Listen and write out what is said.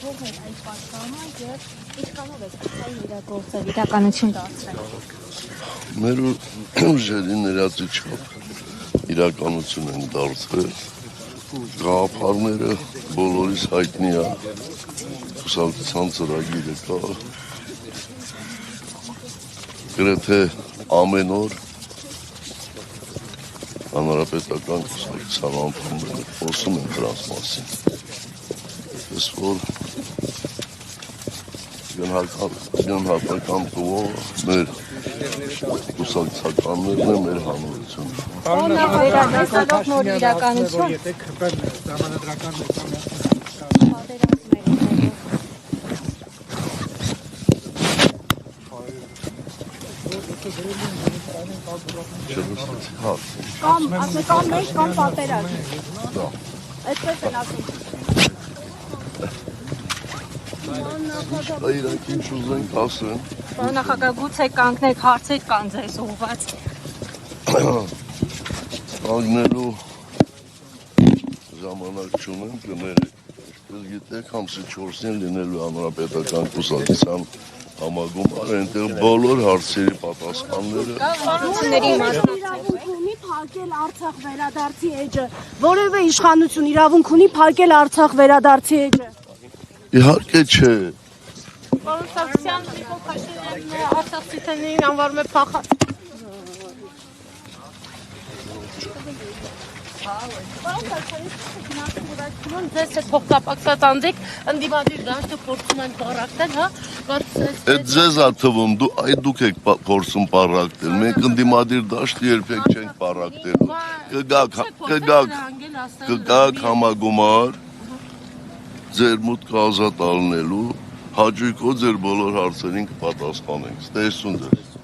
թողնել այդ պատկանը եւ ինչքանով է ցույց իրագործել իրականություն դարձրել։ Մեր ուժերի ներածիչով իրականություն են դարձրել։ Գաղափարները բոլորիս հայտնի է, կուսակցության ծրագիրը կա, գրեթե ամեն օր հանրապետական կուսակցության անդամները խոսում են դրանց մասին։ Ես որ գնահատական տվող մեր կուսակցականներն է մեր հանրությունը։ Վերադարձելով նոր իրականություն։ Կամ մեկ կամ պատերազմ։ Այդպես են ասում։ Իրենք ինչ ուզենք ասեն։ Պարոն նախագահ, գուցե կանգնեք, հարցեր կան ձեզ ուղղված։ Կանգնելու ժամանակ չունեմ, կներեք։ Ինչպես գիտեք, ամսի 4-ին լինելու հանրապետական կուսակցության համագումար, այնտեղ բոլոր հարցերի պատասխանները։ Իրավունք ունի փակել Արցախ վերադարձի էջը։ Որևէ իշխանություն իրավունք ունի փակել Արցախ վերադարձի էջը։ Իհարկե չէ։ Պարոն Սարգսյան, արցախցիներին անվարում է փախած։ Ձեզ հետ փոխկապակցած անձիկ ընդդիմադիր դաշտը փորձում են պառակտել, հա? Այդ ձեզ ա թվում, դուք եք փորձում պառակտել, մենք ընդդիմադիր դաշտը երբեք չենք պառակտելու։ Կգաք համագումար, ձեր մուտքը ազատ ալնելու, հաճույքով ձեր բոլոր հարցերին կպատասխանենք։ Ստեսուն ձեզ։